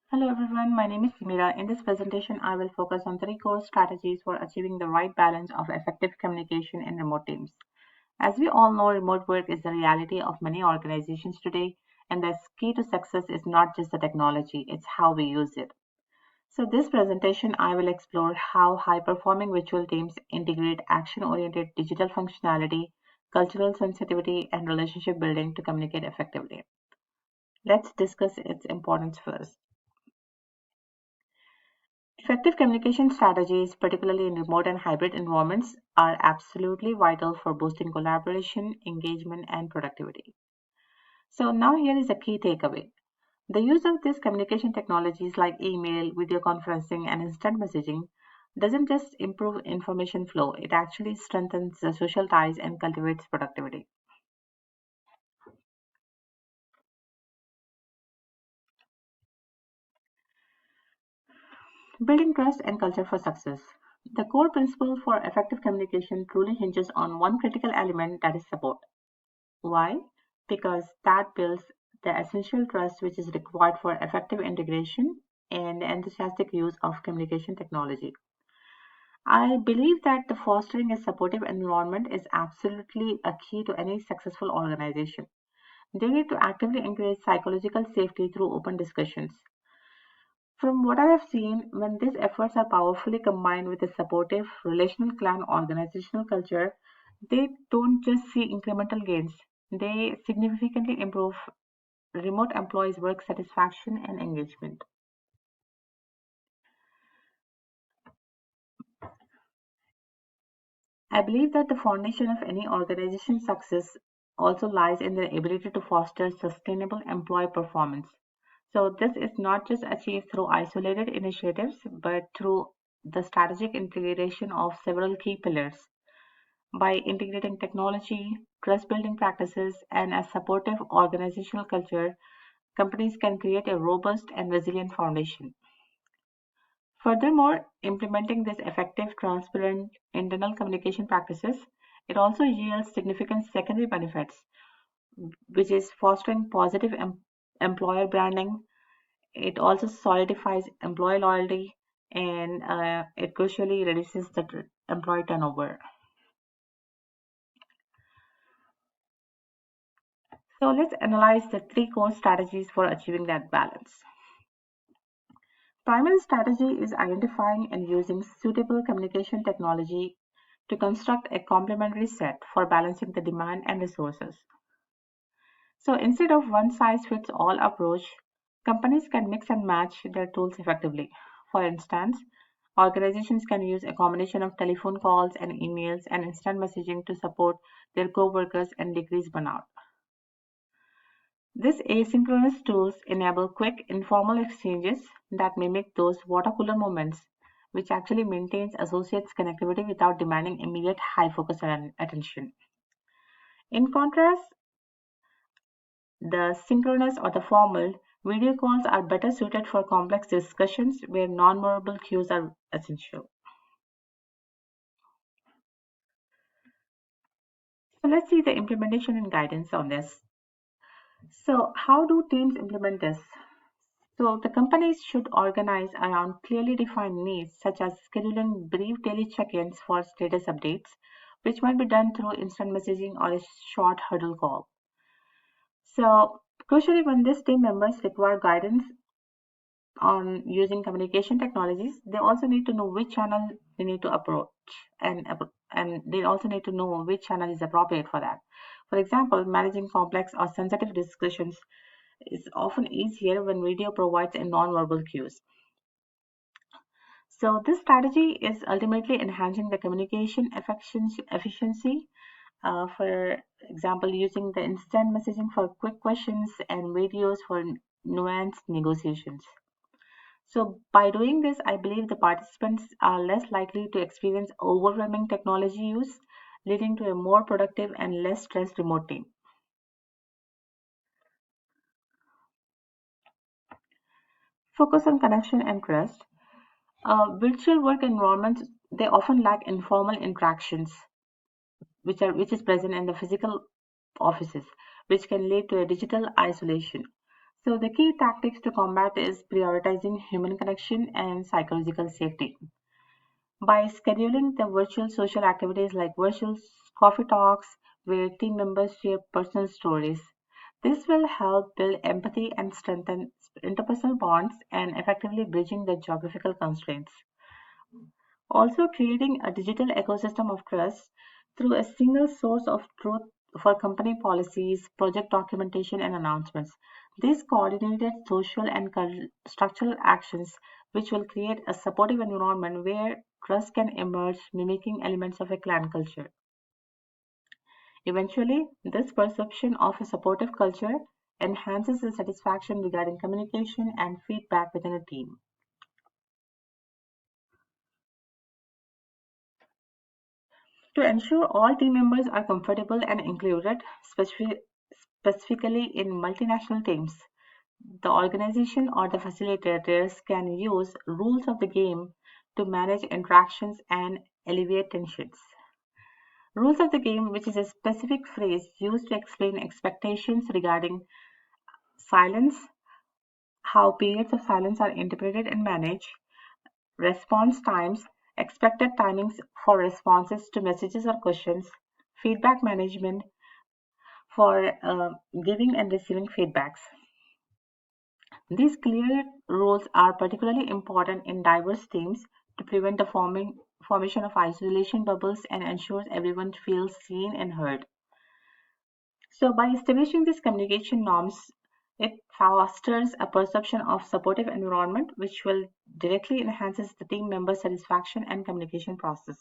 Hello everyone, my name is Simira. In this presentation, I will focus on three core strategies for achieving the right balance of effective communication in remote teams. As we all know, remote work is the reality of many organizations today, and the key to success is not just the technology, it's how we use it. So, this presentation, I will explore how high-performing virtual teams integrate action-oriented digital functionality, cultural sensitivity, and relationship building to communicate effectively. Let's discuss its importance first. Effective communication strategies, particularly in remote and hybrid environments, are absolutely vital for boosting collaboration, engagement, and productivity. So, now here is a key takeaway. The use of these communication technologies like email, video conferencing, and instant messaging doesn't just improve information flow, it actually strengthens the social ties and cultivates productivity. Building trust and culture for success. The core principle for effective communication truly hinges on one critical element, that is support. Why? Because that builds the essential trust which is required for effective integration and enthusiastic use of communication technology. I believe that the fostering a supportive environment is absolutely a key to any successful organization. They need to actively encourage psychological safety through open discussions. From what I have seen, when these efforts are powerfully combined with a supportive, relational clan organizational culture, they don't just see incremental gains, they significantly improve remote employees' work satisfaction and engagement. I believe that the foundation of any organization's success also lies in their ability to foster sustainable employee performance. So, this is not just achieved through isolated initiatives, but through the strategic integration of several key pillars. By integrating technology, trust building practices, and a supportive organizational culture, companies can create a robust and resilient foundation. Furthermore, implementing these effective, transparent internal communication practices, it also yields significant secondary benefits, which is fostering positive employer branding. It also solidifies employee loyalty and it crucially reduces the employee turnover. So let's analyze the three core strategies for achieving that balance. Primary strategy is identifying and using suitable communication technology to construct a complementary set for balancing the demand and resources. So instead of one size fits all approach, companies can mix and match their tools effectively. For instance, organizations can use a combination of telephone calls and emails and instant messaging to support their coworkers and decrease burnout. These asynchronous tools enable quick, informal exchanges that mimic those water cooler moments, which actually maintains associates' connectivity without demanding immediate high focus and attention. In contrast, the synchronous or the formal video calls are better suited for complex discussions where nonverbal cues are essential. So let's see the implementation and guidance on this. So, how do teams implement this? So, the companies should organize around clearly defined needs, such as scheduling brief daily check ins for status updates, which might be done through instant messaging or a short huddle call. So, crucially, when these team members require guidance on using communication technologies, they also need to know which channel they need to approach, and they also need to know which channel is appropriate for that. For example, managing complex or sensitive discussions is often easier when video provides a non-verbal cues. So this strategy is ultimately enhancing the communication efficiency. For example, using the instant messaging for quick questions and videos for nuanced negotiations. So by doing this, I believe the participants are less likely to experience overwhelming technology use, leading to a more productive and less stressed remote team. Focus on connection and trust. Virtual work environments, they often lack informal interactions, which is present in the physical offices, which can lead to a digital isolation. So the key tactics to combat is prioritizing human connection and psychological safety. By scheduling the virtual social activities like virtual coffee talks where team members share personal stories. This will help build empathy and strengthen interpersonal bonds and effectively bridging the geographical constraints. Also, creating a digital ecosystem of trust through a single source of truth for company policies, project documentation, and announcements. These coordinated social and structural actions, which will create a supportive environment where trust can emerge, mimicking elements of a clan culture. Eventually, this perception of a supportive culture enhances the satisfaction regarding communication and feedback within a team. To ensure all team members are comfortable and included, specifically in multinational teams, the organization or the facilitators can use rules of the game to manage interactions and alleviate tensions. Rules of the game, which is a specific phrase used to explain expectations regarding silence, how periods of silence are interpreted and managed, response times, expected timings for responses to messages or questions, feedback management for giving and receiving feedbacks. These clear rules are particularly important in diverse teams to prevent the formation of isolation bubbles and ensures everyone feels seen and heard. So by establishing these communication norms, it fosters a perception of supportive environment which will directly enhances the team member satisfaction and communication process.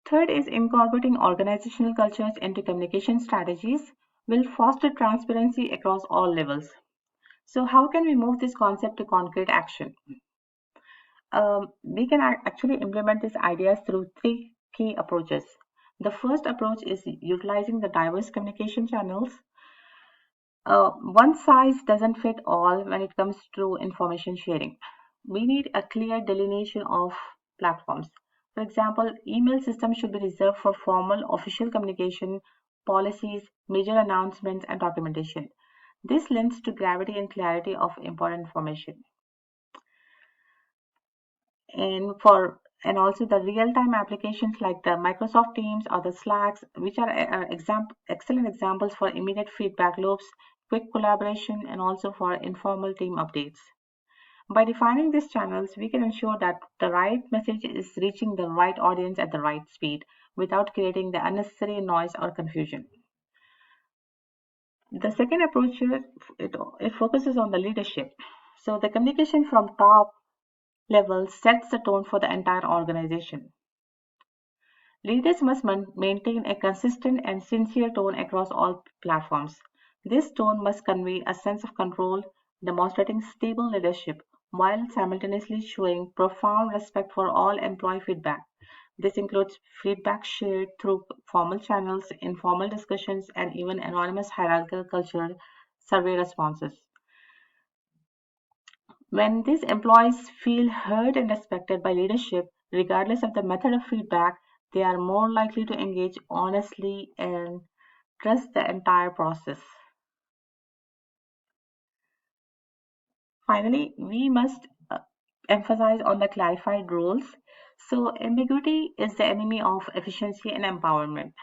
Third is incorporating organizational cultures into communication strategies will foster transparency across all levels. So how can we move this concept to concrete action? We can actually implement these ideas through three key approaches. The first approach is utilizing the diverse communication channels. One size doesn't fit all when it comes to information sharing. We need a clear delineation of platforms. For example, email systems should be reserved for formal official communication, policies, major announcements, and documentation. This lends to gravity and clarity of important information. And also the real-time applications like the Microsoft Teams or the Slacks, which are excellent examples for immediate feedback loops, quick collaboration, and also for informal team updates. By defining these channels, we can ensure that the right message is reaching the right audience at the right speed without creating the unnecessary noise or confusion. The second approach here, it focuses on the leadership. So the communication from top level sets the tone for the entire organization. Leaders must maintain a consistent and sincere tone across all platforms. This tone must convey a sense of control, demonstrating stable leadership, while simultaneously showing profound respect for all employee feedback. This includes feedback shared through formal channels, informal discussions, and even anonymous hierarchical culture survey responses. When these employees feel heard and respected by leadership, regardless of the method of feedback, they are more likely to engage honestly and trust the entire process. Finally, we must emphasize on the clarified roles. So, ambiguity is the enemy of efficiency and empowerment.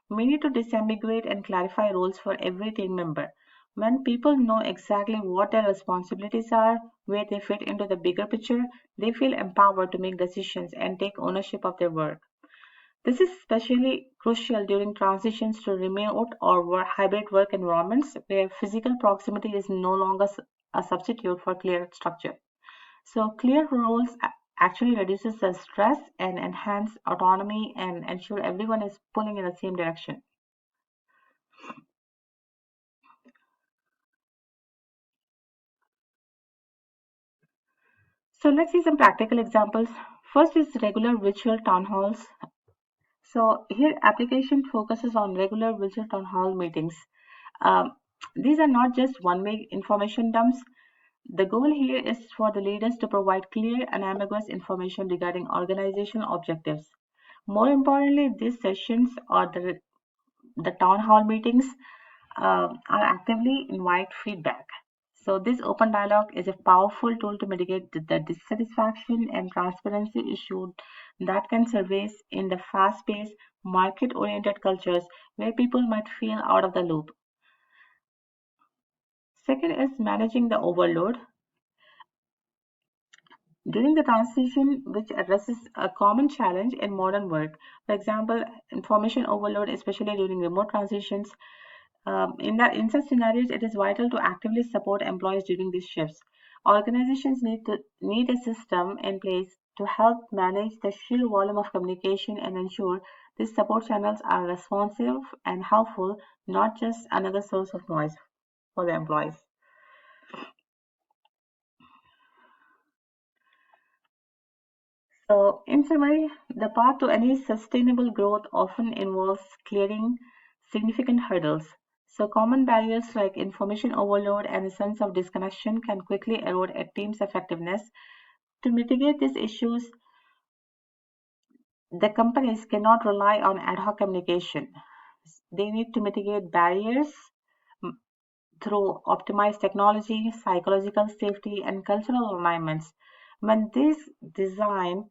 We need to disambiguate and clarify roles for every team member. When people know exactly what their responsibilities are, where they fit into the bigger picture, they feel empowered to make decisions and take ownership of their work. This is especially crucial during transitions to remote or hybrid work environments where physical proximity is no longer a substitute for clear structure. So clear roles actually reduces the stress and enhance autonomy and ensure everyone is pulling in the same direction. So let's see some practical examples. First is regular virtual town halls. So here application focuses on regular virtual town hall meetings. Um, these are not just one-way information dumps. The goal here is for the leaders to provide clear and ambiguous information regarding organizational objectives. More importantly, these sessions are the town hall meetings are actively invite feedback. So this open dialogue is a powerful tool to mitigate the dissatisfaction and transparency issue that can surface in the fast-paced, market-oriented cultures where people might feel out of the loop. Second is managing the overload. During the transition, which addresses a common challenge in modern work, for example, information overload, especially during remote transitions, in such scenarios, it is vital to actively support employees during these shifts. Organizations need a system in place to help manage the sheer volume of communication and ensure these support channels are responsive and helpful, not just another source of noise for the employees. So, in summary, the path to any sustainable growth often involves clearing significant hurdles. So, common barriers like information overload and a sense of disconnection can quickly erode a team's effectiveness. To mitigate these issues, the companies cannot rely on ad hoc communication. They need to mitigate barriers mm, through optimized technology, psychological safety, and cultural alignments. When this design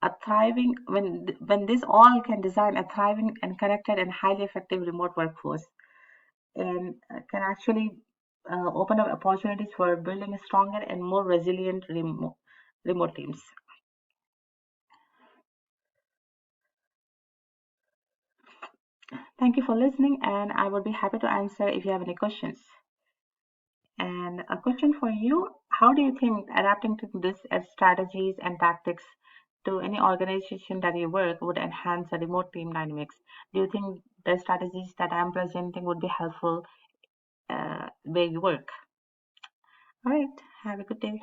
a thriving when this all can design a thriving and connected and highly effective remote workforce and can actually open up opportunities for building a stronger and more resilient remote teams. Thank you for listening, and I would be happy to answer if you have any questions. And a question for you: how do you think adapting to this as strategies and tactics to any organization that you work would enhance the remote team dynamics? Do you think the strategies that I'm presenting would be helpful where you work? All right. Have a good day.